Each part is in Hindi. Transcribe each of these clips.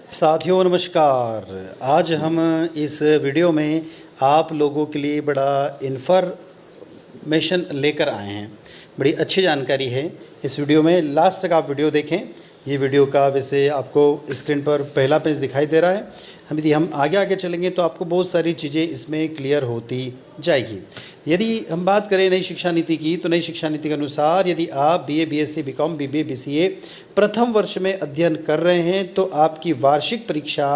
साथियों नमस्कार। आज हम इस वीडियो में आप लोगों के लिए बड़ा इन्फॉर्मेशन लेकर आए हैं। बड़ी अच्छी जानकारी है इस वीडियो में, लास्ट तक आप वीडियो देखें। ये वीडियो का वैसे आपको स्क्रीन पर पहला पेज दिखाई दे रहा है। यदि हम आगे आगे चलेंगे तो आपको बहुत सारी चीज़ें इसमें क्लियर होती जाएगी। यदि हम बात करें नई शिक्षा नीति की, तो नई शिक्षा नीति के अनुसार यदि आप BA, BSc, BCom, BBA, BCA प्रथम वर्ष में अध्ययन कर रहे हैं तो आपकी वार्षिक परीक्षा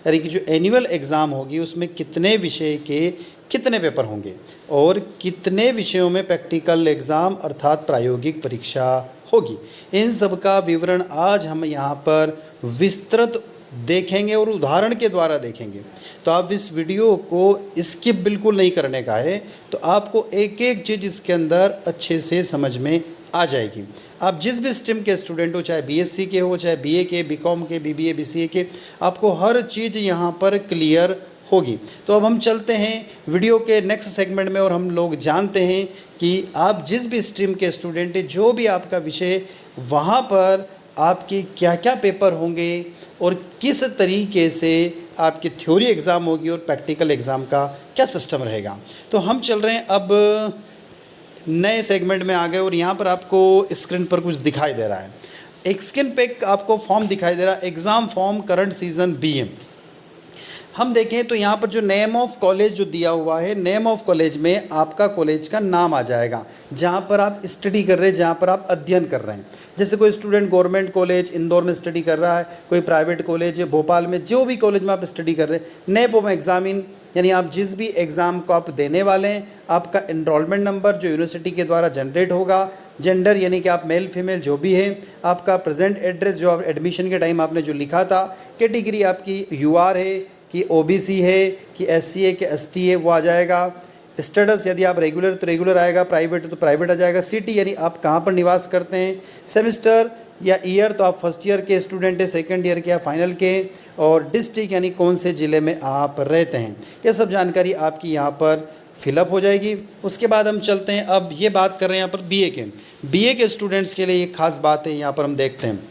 यानी कि जो एनुअल एग्ज़ाम होगी उसमें कितने विषय के कितने पेपर होंगे और कितने विषयों में प्रैक्टिकल एग्ज़ाम अर्थात प्रायोगिक परीक्षा होगी, इन सब का विवरण आज हम यहाँ पर विस्तृत देखेंगे और उदाहरण के द्वारा देखेंगे। तो आप इस वीडियो को स्किप बिल्कुल नहीं करने का है, तो आपको एक एक चीज़ इसके अंदर अच्छे से समझ में आ जाएगी। आप जिस भी स्ट्रीम के स्टूडेंट हो, चाहे बीएससी के हो, चाहे बीए के, बीकॉम के, बीबीए, बीसीए के, आपको हर चीज़ यहाँ पर क्लियर होगी। तो अब हम चलते हैं वीडियो के नेक्स्ट सेगमेंट में और हम लोग जानते हैं कि आप जिस भी स्ट्रीम के स्टूडेंट हैं, जो भी आपका विषय, वहाँ पर आपके क्या क्या पेपर होंगे और किस तरीके से आपकी थ्योरी एग्ज़ाम होगी और प्रैक्टिकल एग्ज़ाम का क्या सिस्टम रहेगा। तो हम चल रहे हैं अब नए सेगमेंट में आ गए और यहाँ पर आपको स्क्रीन पर कुछ दिखाई दे रहा है। एक स्क्रीन पे आपको फॉर्म दिखाई दे रहा है, exam form current season BM. हम देखें तो यहाँ पर जो नेम ऑफ कॉलेज जो दिया हुआ है, नेम ऑफ कॉलेज में आपका कॉलेज का नाम आ जाएगा जहाँ पर आप स्टडी कर रहे हैं, जहाँ पर आप अध्ययन कर रहे हैं। जैसे कोई स्टूडेंट गवर्नमेंट कॉलेज इंदौर में स्टडी कर रहा है, कोई प्राइवेट कॉलेज भोपाल में, जो भी कॉलेज में आप स्टडी कर रहे हैं, नेम ऑफ एग्जामिन यानी आप जिस भी एग्ज़ाम को आप देने वाले हैं, आपका एनरोलमेंट नंबर जो यूनिवर्सिटी के द्वारा जनरेट होगा, जेंडर यानी कि आप मेल फीमेल जो भी है, आपका प्रेजेंट एड्रेस जो आप एडमिशन के टाइम आपने जो लिखा था, कैटेगरी आपकी यूआर है कि ओबीसी है कि एससी है कि एसटी है, वो आ जाएगा। स्टेटस यदि आप रेगुलर तो रेगुलर आएगा, प्राइवेट तो प्राइवेट आ जाएगा। सिटी यानी आप कहाँ पर निवास करते हैं, सेमेस्टर या ईयर तो आप फर्स्ट ईयर के स्टूडेंट हैं, सेकंड ईयर के या फाइनल के, और डिस्ट्रिक्ट यानी कौन से ज़िले में आप रहते हैं। यह सब जानकारी आपकी यहाँ पर फिलअप हो जाएगी। उसके बाद हम चलते हैं, अब ये बात कर रहे हैं यहाँ पर बीए के स्टूडेंट्स के लिए ये खास बात है, यहाँ पर हम देखते हैं।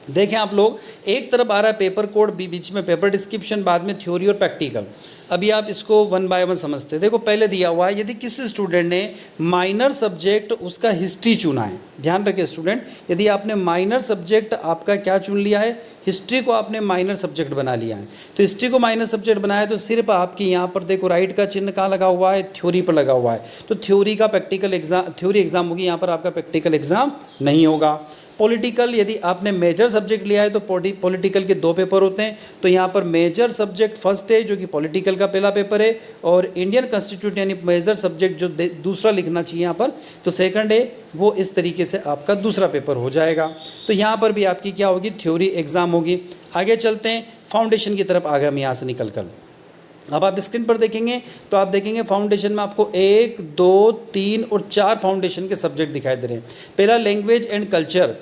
देखें आप लोग, एक तरफ आ रहा है पेपर कोड, बीच में पेपर डिस्क्रिप्शन, बाद में थ्योरी और प्रैक्टिकल। अभी आप इसको वन बाय वन समझते हैं। देखो पहले दिया हुआ है, यदि किसी स्टूडेंट ने माइनर सब्जेक्ट उसका हिस्ट्री चुना है, ध्यान रखें स्टूडेंट, यदि आपने माइनर सब्जेक्ट आपका क्या चुन लिया है, हिस्ट्री को आपने माइनर सब्जेक्ट बना लिया है, तो हिस्ट्री को माइनर सब्जेक्ट बनाया तो सिर्फ आपकी यहाँ पर देखो राइट का चिन्ह कहाँ लगा हुआ है, थ्योरी पर लगा हुआ है। तो थ्योरी का प्रैक्टिकल एग्जाम, थ्योरी एग्जाम होगी, यहाँ पर आपका प्रैक्टिकल एग्जाम नहीं होगा। पॉलिटिकल यदि आपने मेजर सब्जेक्ट लिया है तो पॉलिटिकल के दो पेपर होते हैं, तो यहाँ पर मेजर सब्जेक्ट फर्स्ट है जो कि पॉलिटिकल का पहला पेपर है, और इंडियन कॉन्स्टिट्यूशन यानी मेजर सब्जेक्ट जो दूसरा लिखना चाहिए यहाँ पर, तो सेकंड है, वो इस तरीके से आपका दूसरा पेपर हो जाएगा। तो यहाँ पर भी आपकी क्या होगी, थ्योरी एग्ज़ाम होगी। आगे चलते हैं, फाउंडेशन की तरफ आ गए हम यहाँ से निकल कर। अब आप स्क्रीन पर देखेंगे तो आप देखेंगे फाउंडेशन में आपको 1, 2, 3 और 4 फाउंडेशन के सब्जेक्ट दिखाई दे रहे हैं। पहला लैंग्वेज एंड कल्चर,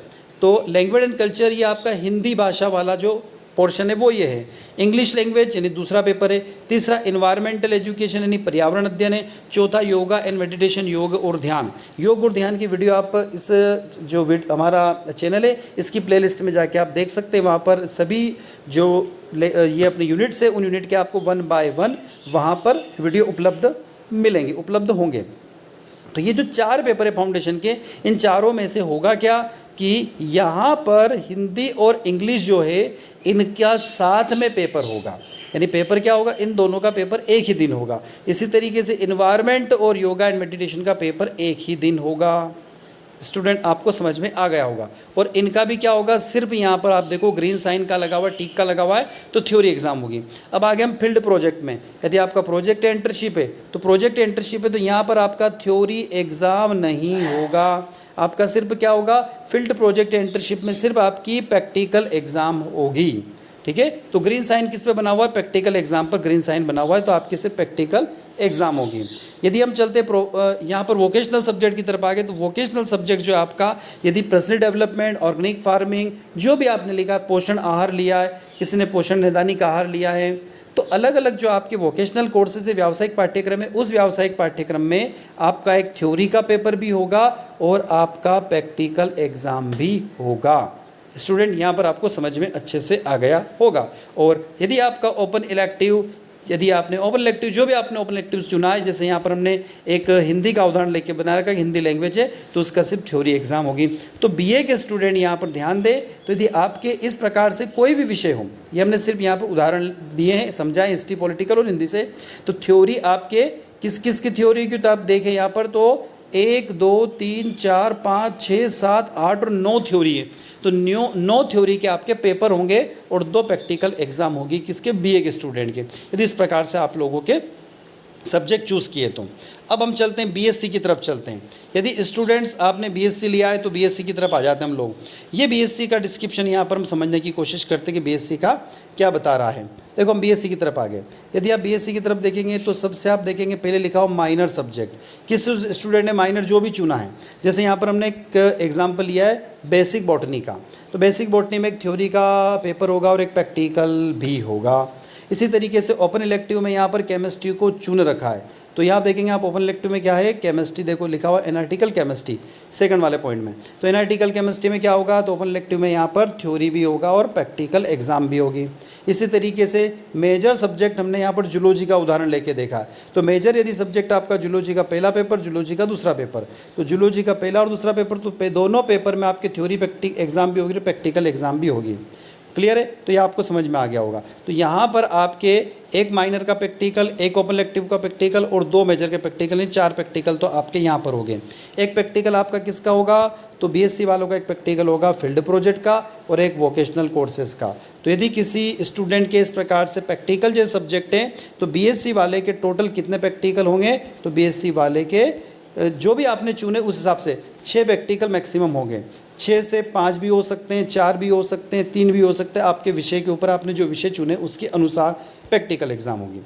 तो लैंग्वेज एंड कल्चर ये आपका हिंदी भाषा वाला जो पोर्शन है वो ये है। इंग्लिश लैंग्वेज यानी दूसरा पेपर है। तीसरा इन्वायरमेंटल एजुकेशन यानी पर्यावरण अध्ययन है। चौथा योगा एंड मेडिटेशन, योग और ध्यान। योग और ध्यान की वीडियो आप इस जो हमारा चैनल है इसकी प्लेलिस्ट में जाके आप देख सकते हैं, वहाँ पर सभी जो ये अपने यूनिट्स है उन यूनिट के आपको वन बाय वन वहाँ पर वीडियो उपलब्ध होंगे। तो ये जो 4 पेपर है फाउंडेशन के, इन चारों में से होगा क्या कि यहाँ पर हिंदी और इंग्लिश जो है इनका साथ में पेपर होगा, यानी पेपर क्या होगा, इन दोनों का पेपर एक ही दिन होगा। इसी तरीके से इन्वायरमेंट और योगा एंड मेडिटेशन का पेपर एक ही दिन होगा। स्टूडेंट आपको समझ में आ गया होगा। और इनका भी क्या होगा, सिर्फ यहाँ पर आप देखो ग्रीन साइन का लगा हुआ है, टिक का लगा हुआ है, तो थ्योरी एग्जाम होगी। अब आगे हम फील्ड प्रोजेक्ट में, यदि आपका प्रोजेक्ट इंटर्नशिप है तो प्रोजेक्ट इंटर्नशिप है तो यहाँ पर आपका थ्योरी एग्ज़ाम नहीं होगा, आपका सिर्फ क्या होगा, फील्ड प्रोजेक्ट इंटर्नशिप में सिर्फ आपकी प्रैक्टिकल एग्ज़ाम होगी। ठीक है, तो ग्रीन साइन किस पे बना हुआ है, प्रैक्टिकल एग्जाम पर ग्रीन साइन बना हुआ है, तो आपकी सिर्फ प्रैक्टिकल एग्जाम होगी। यदि हम चलते यहाँ पर वोकेशनल सब्जेक्ट की तरफ आ गए, तो वोकेशनल सब्जेक्ट जो आपका, यदि पर्सनल डेवलपमेंट, ऑर्गेनिक फार्मिंग, जो भी आपने लिखा, पोषण आहार लिया है, किसी ने पोषण नैदानिक आहार लिया है, तो अलग अलग जो आपके वोकेशनल कोर्सेज है, व्यावसायिक पाठ्यक्रम है, उस व्यावसायिक पाठ्यक्रम में आपका एक थ्योरी का पेपर भी होगा और आपका प्रैक्टिकल एग्ज़ाम भी होगा। स्टूडेंट यहाँ पर आपको समझ में अच्छे से आ गया होगा। और यदि आपका ओपन इलेक्टिव, यदि आपने ओपन इलेक्टिव जो भी आपने ओपन इलेक्टिव चुना है, जैसे यहाँ पर हमने एक हिंदी का उदाहरण लेके बना रखा है, हिंदी लैंग्वेज है तो उसका सिर्फ थ्योरी एग्जाम होगी। तो बीए के स्टूडेंट यहाँ पर ध्यान दें, तो यदि आपके इस प्रकार से कोई भी विषय हो, ये हमने सिर्फ यहाँ पर उदाहरण दिए हैं, समझाएं हिस्ट्री, पॉलिटिकल और हिंदी से, तो थ्योरी आपके किस किस की थ्योरी की, तो आप देखें यहाँ पर तो 1 2 3 4 5 6 7 8 और 9 थ्योरी है। तो 9 थ्योरी के आपके पेपर होंगे और 2 प्रैक्टिकल एग्जाम होगी किसके, बीए के स्टूडेंट के, यदि इस प्रकार से आप लोगों के सब्जेक्ट चूज़ किए तो। अब हम चलते हैं बीएससी की तरफ चलते हैं। यदि स्टूडेंट्स आपने बीएससी लिया है तो बीएससी की तरफ आ जाते हैं हम लोग। ये बीएससी का डिस्क्रिप्शन यहाँ पर हम समझने की कोशिश करते हैं कि बीएससी का क्या बता रहा है। देखो हम बीएससी की तरफ आ गए। यदि आप बीएससी की तरफ देखेंगे तो सबसे आप देखेंगे पहले लिखा हो माइनर सब्जेक्ट, किस स्टूडेंट ने माइनर जो भी चुना है। जैसे यहाँ पर हमने एक एग्जाम्पल लिया है बेसिक बॉटनी का, तो बेसिक बॉटनी में एक थ्योरी का पेपर होगा और एक प्रैक्टिकल भी होगा। इसी तरीके से ओपन इलेक्टिव में यहाँ पर केमिस्ट्री को चुन रखा है, तो यहाँ देखेंगे आप ओपन इलेक्टिव में क्या है, केमिस्ट्री, देखो लिखा हुआ एनालिटिकल केमिस्ट्री सेकंड वाले पॉइंट में। तो एनालिटिकल केमिस्ट्री में क्या होगा, तो ओपन इलेक्टिव में यहाँ पर थ्योरी भी होगा और प्रैक्टिकल एग्जाम भी होगी। इसी तरीके से मेजर सब्जेक्ट हमने यहाँ पर जूलॉजी का उदाहरण लेके देखा है। तो मेजर यदि सब्जेक्ट आपका जूलॉजी का पहला पेपर, जूलॉजी का दूसरा पेपर, तो जूलॉजी का पहला और दूसरा पेपर, तो दोनों पेपर में आपके थ्योरी एग्जाम भी होगी और प्रैक्टिकल एग्जाम भी होगी। क्लियर है, तो ये आपको समझ में आ गया होगा। तो यहाँ पर आपके एक माइनर का प्रैक्टिकल, एक ओपन इलेक्टिव का प्रैक्टिकल और 2 मेजर के प्रैक्टिकल, इन 4 प्रैक्टिकल तो आपके यहाँ पर हो गए। एक प्रैक्टिकल आपका किसका होगा, तो बीएससी वालों का एक प्रैक्टिकल होगा फील्ड प्रोजेक्ट का और एक वोकेशनल कोर्सेज का। तो यदि किसी स्टूडेंट के इस प्रकार से प्रैक्टिकल जैसे सब्जेक्ट हैं तो बीएससी वाले के टोटल कितने प्रैक्टिकल होंगे, तो बीएससी वाले के जो भी आपने चुने उस हिसाब से 6 प्रैक्टिकल मैक्सिमम होंगे। 6 से 5 भी हो सकते हैं, 4 भी हो सकते हैं, 3 भी हो सकते हैं, आपके विषय के ऊपर आपने जो विषय चुने उसके अनुसार प्रैक्टिकल एग्ज़ाम होगी।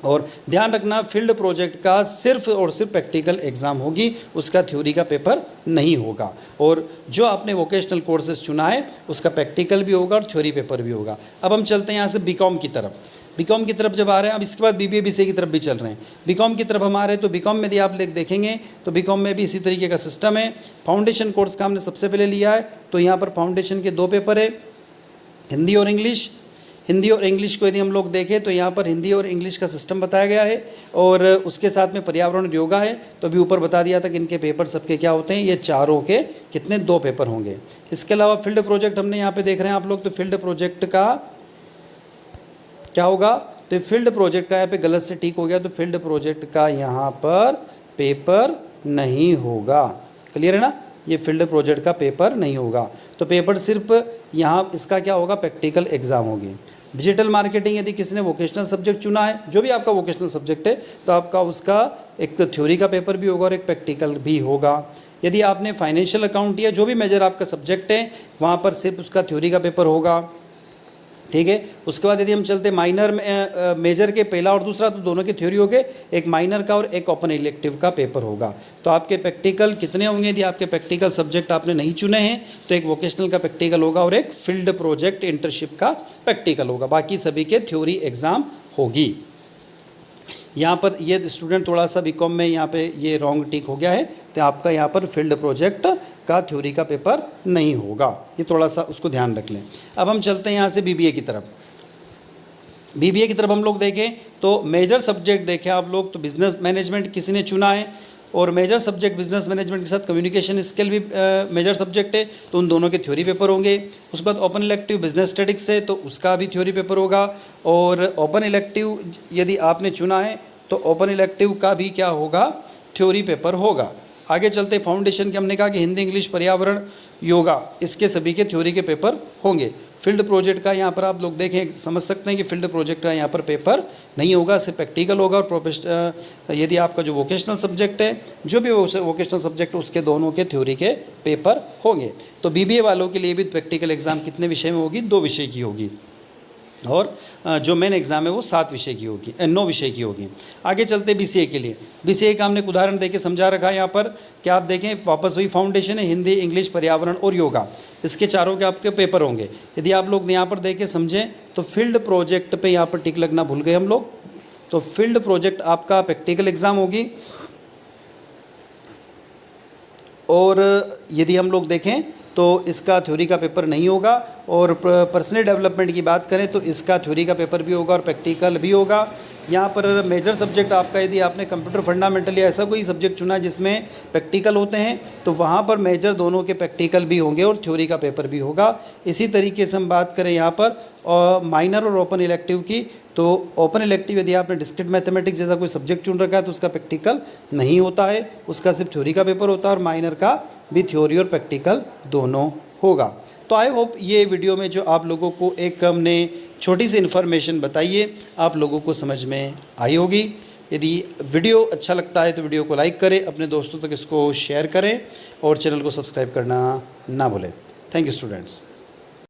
और ध्यान रखना फील्ड प्रोजेक्ट का सिर्फ और सिर्फ प्रैक्टिकल एग्ज़ाम होगी, उसका थ्योरी का पेपर नहीं होगा। और जो आपने वोकेशनल कोर्सेज चुना है उसका प्रैक्टिकल भी होगा और थ्योरी पेपर भी होगा। अब हम चलते हैं यहाँ से बीकॉम की तरफ। बीकॉम की तरफ जब आ रहे हैं, अब इसके बाद बीबीए बीसीए की तरफ भी चल रहे हैं। बीकॉम की तरफ हम आ रहे हैं तो बीकॉम में यदि आप देखेंगे तो बीकॉम में भी इसी तरीके का सिस्टम है। फाउंडेशन कोर्स का हमने सबसे पहले लिया है, तो यहाँ पर फाउंडेशन के 2 पेपर है, हिंदी और इंग्लिश। हिंदी और इंग्लिश को यदि हम लोग देखें तो यहाँ पर हिंदी और इंग्लिश का सिस्टम बताया गया है और उसके साथ में पर्यावरण और योगा है। तो अभी ऊपर बता दिया था कि इनके पेपर सबके क्या होते हैं, ये चारों के कितने 2 पेपर होंगे। इसके अलावा फील्ड प्रोजेक्ट हमने यहाँ पे देख रहे हैं आप लोग, तो फील्ड प्रोजेक्ट का क्या होगा, तो फील्ड प्रोजेक्ट का यहाँ पे गलत से ठीक हो गया, तो फील्ड प्रोजेक्ट का यहाँ पर पेपर नहीं होगा। क्लियर है ना, ये फील्ड प्रोजेक्ट का पेपर नहीं होगा। तो पेपर सिर्फ यहाँ इसका क्या होगा, प्रैक्टिकल एग्जाम होगी। डिजिटल मार्केटिंग यदि किसी ने वोकेशनल सब्जेक्ट चुना है, जो भी आपका वोकेशनल सब्जेक्ट है, तो आपका उसका एक थ्योरी का पेपर भी होगा और एक प्रैक्टिकल भी होगा। यदि आपने फाइनेंशियल अकाउंट या जो भी मेजर आपका सब्जेक्ट है वहाँ पर सिर्फ उसका थ्योरी का पेपर होगा। ठीक है, उसके बाद यदि हम चलते माइनर में मेजर के पहला और दूसरा, तो दोनों की थ्योरी हो गए, एक माइनर का और एक ओपन इलेक्टिव का पेपर होगा। तो आपके प्रैक्टिकल कितने होंगे, यदि आपके प्रैक्टिकल सब्जेक्ट आपने नहीं चुने हैं तो एक वोकेशनल का प्रैक्टिकल होगा और एक फील्ड प्रोजेक्ट इंटर्नशिप का प्रैक्टिकल होगा। बाकी सभी के थ्योरी एग्ज़ाम होगी। यहाँ पर ये स्टूडेंट थोड़ा सा बीकॉम में यहाँ पे ये रॉन्ग टिक हो गया है, तो आपका यहाँ पर फील्ड प्रोजेक्ट का थ्योरी का पेपर नहीं होगा, ये थोड़ा सा उसको ध्यान रख लें। अब हम चलते हैं यहाँ से बीबीए की तरफ। बीबीए की तरफ हम लोग देखें तो मेजर सब्जेक्ट देखें आप लोग, तो बिजनेस मैनेजमेंट किसी ने चुना है और मेजर सब्जेक्ट बिजनेस मैनेजमेंट के साथ कम्युनिकेशन स्किल भी मेजर सब्जेक्ट है, तो उन दोनों के थ्योरी पेपर होंगे। उसके बाद ओपन इलेक्टिव बिजनेस स्टैटिक्स है, तो उसका भी थ्योरी पेपर होगा। और ओपन इलेक्टिव यदि आपने चुना है तो ओपन इलेक्टिव का भी क्या होगा, थ्योरी पेपर होगा। आगे चलते फाउंडेशन के हमने कहा कि हिंदी इंग्लिश पर्यावरण योगा, इसके सभी के थ्योरी के पेपर होंगे। फील्ड प्रोजेक्ट का यहाँ पर आप लोग देखें समझ सकते हैं कि फील्ड प्रोजेक्ट का यहाँ पर पेपर नहीं होगा, सिर्फ प्रैक्टिकल होगा। और यदि आपका जो वोकेशनल सब्जेक्ट है, जो भी वोकेशनल सब्जेक्ट उसके दोनों के थ्योरी के पेपर होंगे। तो बीबीए वालों के लिए भी प्रैक्टिकल एग्जाम कितने विषय में होगी, 2 विषय की होगी। और जो मेन एग्ज़ाम है वो 7 विषय की होगी, 9 विषय की होगी। आगे चलते बीसीए के लिए। बीसीए का हमने एक उदाहरण देके समझा रखा है यहाँ पर कि आप देखें वापस वही फाउंडेशन है, हिंदी इंग्लिश पर्यावरण और योगा, इसके चारों के आपके पेपर होंगे। यदि आप लोग यहाँ पर देखें समझें तो फील्ड प्रोजेक्ट पे यहाँ पर टिक लगना भूल गए हम लोग, तो फील्ड प्रोजेक्ट आपका प्रैक्टिकल एग्ज़ाम होगी। और यदि हम लोग देखें तो इसका थ्योरी का पेपर नहीं होगा। और पर्सनल डेवलपमेंट की बात करें तो इसका थ्योरी का पेपर भी होगा और प्रैक्टिकल भी होगा। यहाँ पर मेजर सब्जेक्ट आपका, यदि आपने कंप्यूटर फंडामेंटल या ऐसा कोई सब्जेक्ट चुना जिसमें प्रैक्टिकल होते हैं, तो वहाँ पर मेजर दोनों के प्रैक्टिकल भी होंगे और थ्योरी का पेपर भी होगा। इसी तरीके से हम बात करें यहाँ पर माइनर और ओपन इलेक्टिव की, तो ओपन इलेक्टिव यदि आपने डिस्क्रीट मैथमेटिक्स जैसा कोई सब्जेक्ट चुन रखा है तो उसका प्रैक्टिकल नहीं होता है, उसका सिर्फ थ्योरी का पेपर होता है और माइनर का भी थ्योरी और प्रैक्टिकल दोनों होगा। तो आई होप ये वीडियो में जो आप लोगों को एक हमने छोटी सी इन्फॉर्मेशन बताइए आप लोगों को समझ में आई होगी। यदि वीडियो अच्छा लगता है तो वीडियो को लाइक करें, अपने दोस्तों तक इसको शेयर करें और चैनल को सब्सक्राइब करना ना भूलें। Thank you students.